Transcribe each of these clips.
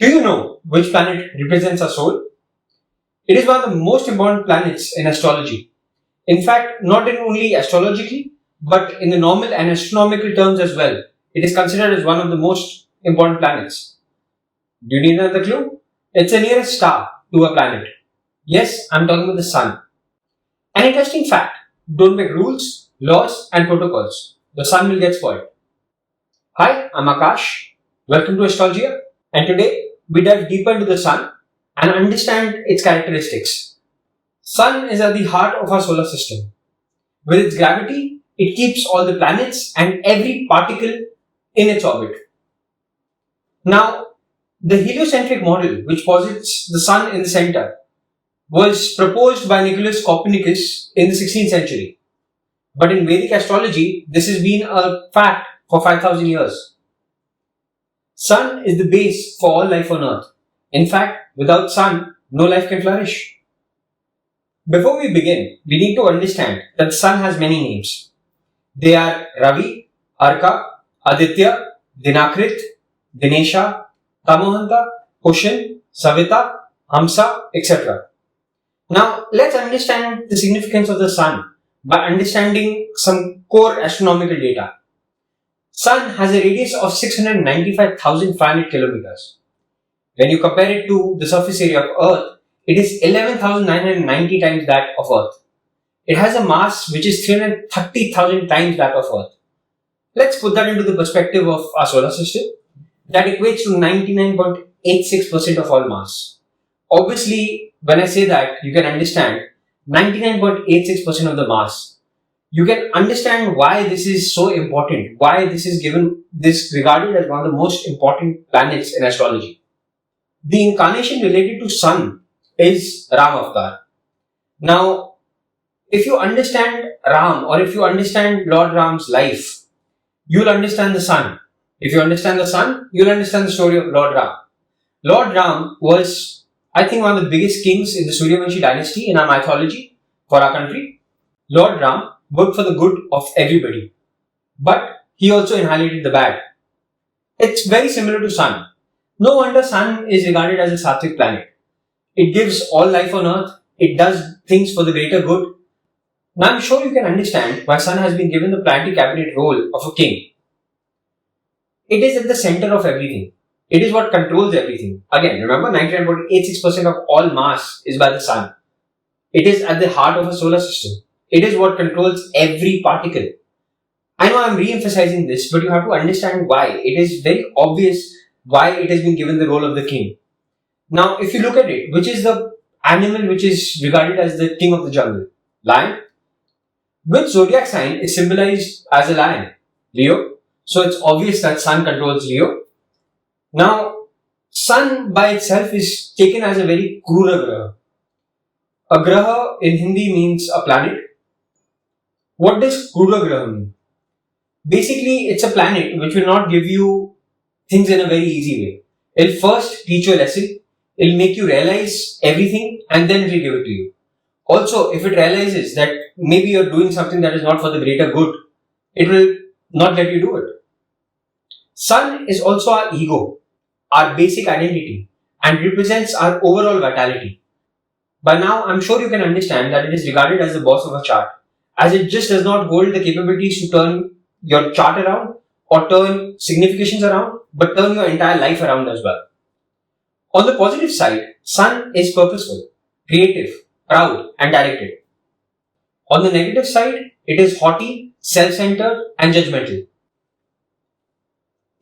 Do you know which planet represents our soul? It is one of the most important planets in astrology. In fact, not in only astrologically, but in the normal and astronomical terms as well. It is considered as one of the most important planets. Do you need another clue? It's the nearest star to a planet. Yes, I'm talking about the Sun. An interesting fact: don't make rules, laws, and protocols. The Sun will get spoiled. Hi, I'm Akash. Welcome to Astrology, and today we dive deeper into the Sun and understand its characteristics. Sun is at the heart of our solar system. With its gravity, it keeps all the planets and every particle in its orbit. Now, the heliocentric model, which posits the Sun in the center, was proposed by Nicholas Copernicus in the 16th century. But in Vedic astrology, this has been a fact for 5,000 years. Sun is the base for all life on Earth. In fact, without Sun, no life can flourish. Before we begin, we need to understand that the Sun has many names. They are Ravi, Arka, Aditya, Dinakrit, Dinesha, Tamohanta, Pushan, Savita, Hamsa, etc. Now, let's understand the significance of the Sun by understanding some core astronomical data. Sun has a radius of 695,500 kilometers. When you compare it to the surface area of Earth, it is 11,990 times that of Earth. It has a mass which is 330,000 times that of Earth. Let's put that into the perspective of our solar system. That equates to 99.86% of all mass. Obviously, when I say that, you can understand 99.86% of the mass. You can understand why this is so important, why this is regarded as one of the most important planets in astrology. The incarnation related to Sun is Ram Avatar. Now, if you understand Ram or if you understand Lord Ram's life, you'll understand the Sun. If you understand the Sun, you'll understand the story of Lord Ram. Lord Ram was, I think, one of the biggest kings in the Suryavanshi dynasty in our mythology for our country. Lord Ram worked for the good of everybody, but he also inherited the bad. It's very similar to Sun. No wonder Sun is regarded as a Sattvic planet. It gives all life on Earth. It does things for the greater good. Now I'm sure you can understand why Sun has been given the planetary cabinet role of a king. It is at the center of everything. It is what controls everything. Again, remember 99.86% of all mass is by the Sun. It is at the heart of a solar system. It is what controls every particle. I know I'm re-emphasizing this, but you have to understand why. It is very obvious why it has been given the role of the king. Now, if you look at it, which is the animal which is regarded as the king of the jungle? Lion. Which zodiac sign is symbolized as a lion? Leo. So it's obvious that Sun controls Leo. Now, Sun by itself is taken as a very Krura Graha. A Graha in Hindi means a planet. What does Krura Graha mean? Basically, it's a planet which will not give you things in a very easy way. It'll first teach you a lesson, it'll make you realize everything, and then it'll give it to you. Also, if it realizes that maybe you're doing something that is not for the greater good, it will not let you do it. Sun is also our ego, our basic identity, and represents our overall vitality. By now, I'm sure you can understand that it is regarded as the boss of a chart, as it just does not hold the capabilities to turn your chart around or turn significations around, but turn your entire life around as well. On the positive side, Sun is purposeful, creative, proud, and directed. On the negative side, it is haughty, self-centered, and judgmental.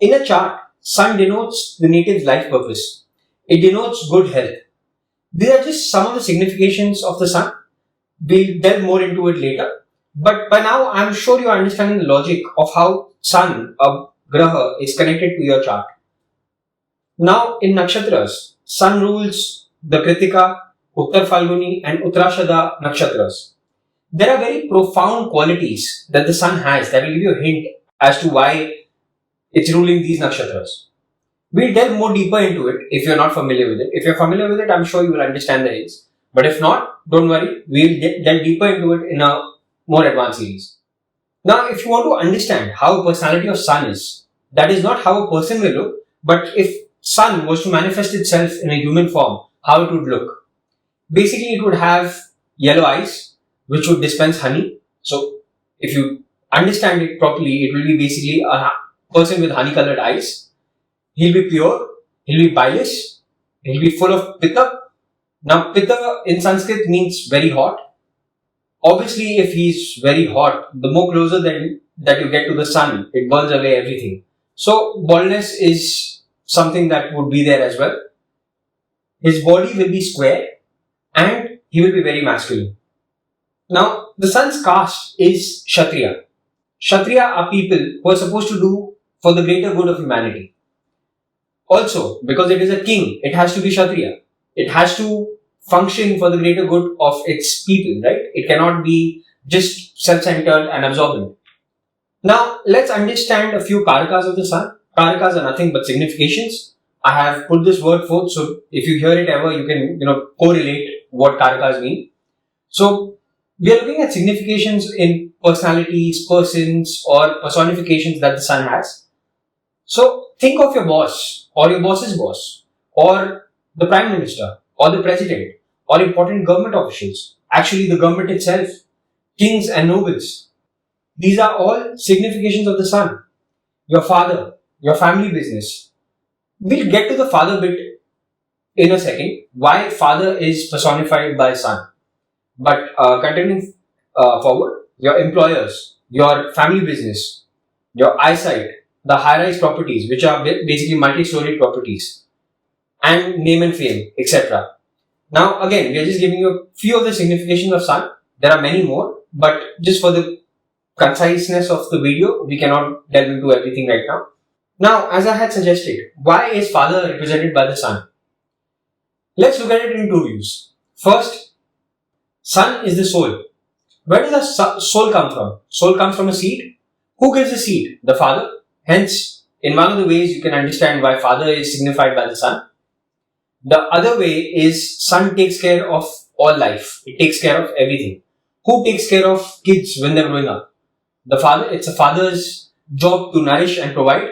In a chart, Sun denotes the native's life purpose. It denotes good health. These are just some of the significations of the Sun. We'll delve more into it later. But by now, I'm sure you are understanding the logic of how Sun, a Graha, is connected to your chart. Now, in nakshatras, Sun rules the Kritika, Uttar Falguni, and Uttarashada nakshatras. There are very profound qualities that the Sun has that will give you a hint as to why it's ruling these nakshatras. We'll delve more deeper into it if you're not familiar with it. If you're familiar with it, I'm sure you will understand the hints. But if not, don't worry, we'll delve deeper into it in a more advanced series. Now, if you want to understand how a personality of Sun is, that is not how a person will look, but if sun was to manifest itself in a human form, how it would look. Basically, it would have yellow eyes, which would dispense honey. So, if you understand it properly, it will be basically a person with honey colored eyes. He'll be pure, he'll be bilious, he'll be full of pitta. Now, pitta in Sanskrit means very hot. Obviously, if he's very hot, the more closer that you get to the sun, it burns away everything. So, baldness is something that would be there as well. His body will be square and he will be very masculine. Now, the sun's caste is Kshatriya. Kshatriya are people who are supposed to do for the greater good of humanity. Also, because it is a king, it has to be Kshatriya. It has to function for the greater good of its people, right? It cannot be just self-centered and absorbent. Now, let's understand a few karakas of the sun. Karakas are nothing but significations. I have put this word forth, so if you hear it ever, you can, correlate what karakas mean. So, we are looking at significations in personalities, persons, or personifications that the sun has. So, think of your boss, or your boss's boss, or the Prime Minister, or the President, or important government officials, actually the government itself, kings and nobles. These are all significations of the sun. Your father, your family business. We'll get to the father bit in a second, why father is personified by sun. But continuing forward, your employers, your family business, your eyesight, the high-rise properties, which are basically multi-story properties, and name and fame, etc. Now, again, we are just giving you a few of the significations of sun. There are many more, but just for the conciseness of the video, we cannot delve into everything right now. Now, as I had suggested, why is father represented by the sun? Let's look at it in two views. First, sun is the soul. Where does the soul come from? Soul comes from a seed. Who gives the seed? The father. Hence, in one of the ways you can understand why father is signified by the sun. The other way is sun takes care of all life. It takes care of everything. Who takes care of kids when they're growing up? The father. It's a father's job to nourish and provide.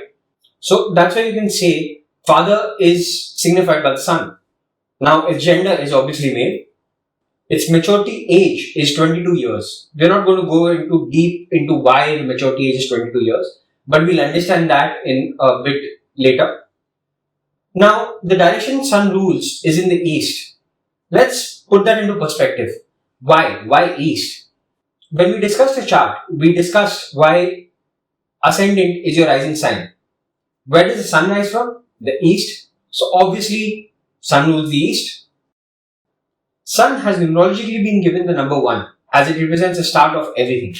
So that's why you can say father is signified by the sun. Now, its gender is obviously male. Its maturity age is 22 years. We're not going to go deep into why the maturity age is 22 years, but we'll understand that in a bit later. Now, the direction sun rules is in the east. Let's put that into perspective. Why? Why east? When we discussed the chart, we discussed why ascendant is your rising sign. Where does the sun rise from? The east. So obviously, sun rules the east. Sun has numerologically been given the number 1 as it represents the start of everything.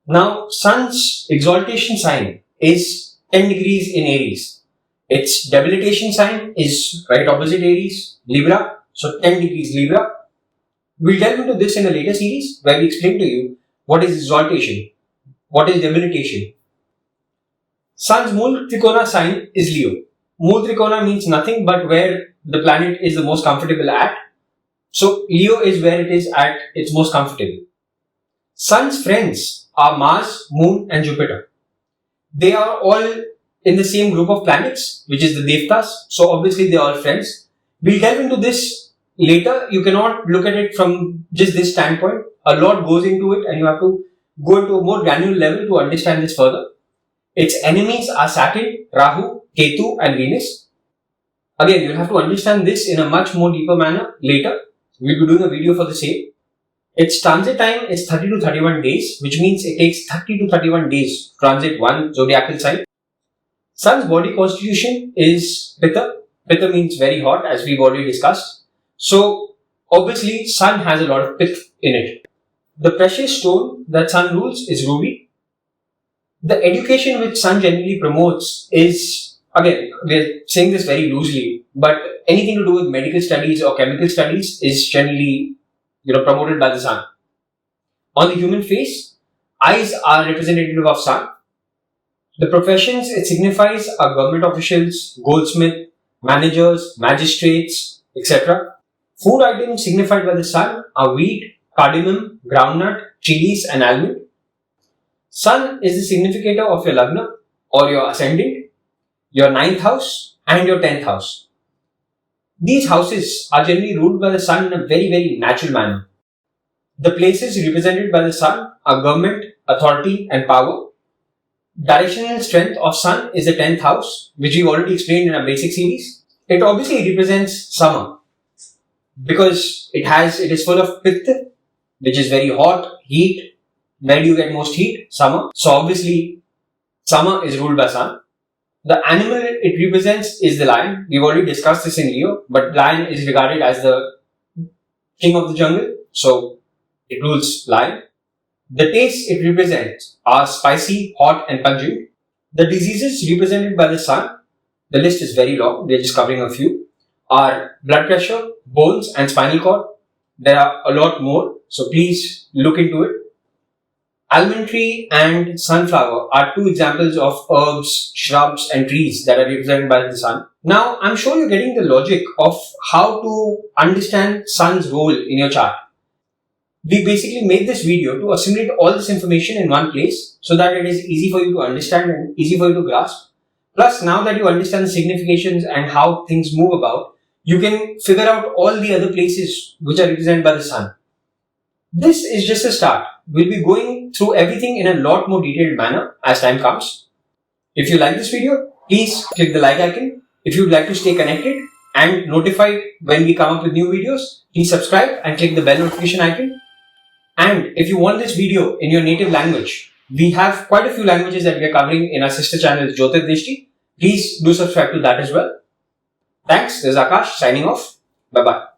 Now, sun's exaltation sign is 10 degrees in Aries. Its debilitation sign is right opposite Aries, Libra. So 10 degrees Libra. We'll delve into this in a later series where we explain to you what is exaltation, what is debilitation. Sun's Mool Trikona sign is Leo. Mool Trikona means nothing but where the planet is the most comfortable at. So Leo is where it is at its most comfortable. Sun's friends are Mars, Moon and Jupiter. They are all in the same group of planets, which is the Devtas. So obviously they are all friends. We'll delve into this later. You cannot look at it from just this standpoint. A lot goes into it and you have to go into a more granular level to understand this further. Its enemies are Saturn, Rahu, Ketu and Venus. Again, you'll have to understand this in a much more deeper manner later. We'll be doing a video for the same. Its transit time is 30 to 31 days, which means it takes 30 to 31 days to transit one zodiacal sign. Sun's body constitution is Pitta. Pitta means very hot, as we've already discussed. So, obviously, sun has a lot of pith in it. The precious stone that sun rules is ruby. The education which sun generally promotes is, again, we're saying this very loosely, but anything to do with medical studies or chemical studies is generally, promoted by the sun. On the human face, eyes are representative of sun. The professions it signifies are government officials, goldsmith, managers, magistrates, etc. Food items signified by the sun are wheat, cardamom, groundnut, chilies and almond. Sun is the significator of your lagna or your ascendant, your 9th house and your 10th house. These houses are generally ruled by the sun in a very, very natural manner. The places represented by the sun are government, authority, and power. Directional strength of sun is the 10th house, which we've already explained in our basic series. It obviously represents summer because it is full of pitta, which is very hot, heat. Where do you get most heat? Summer. So obviously, summer is ruled by sun. The animal it represents is the lion. We've already discussed this in Leo, but lion is regarded as the king of the jungle, so it rules lion. The tastes it represents are spicy, hot, and pungent. The diseases represented by the sun, the list is very long, we're just covering a few, are blood pressure, bones, and spinal cord. There are a lot more, so please look into it. Almond tree and sunflower are two examples of herbs, shrubs, and trees that are represented by the sun. Now, I'm sure you're getting the logic of how to understand sun's role in your chart. We basically made this video to assimilate all this information in one place so that it is easy for you to understand and easy for you to grasp. Plus, now that you understand the significations and how things move about, you can figure out all the other places which are represented by the sun. This is just a start. We'll be going through everything in a lot more detailed manner as time comes. If you like this video, please click the like icon. If you'd like to stay connected and notified when we come up with new videos, please subscribe and click the bell notification icon. And if you want this video in your native language, we have quite a few languages that we are covering in our sister channel Jyotir Drishti. Please do subscribe to that as well. Thanks, this is Akash signing off. Bye-bye.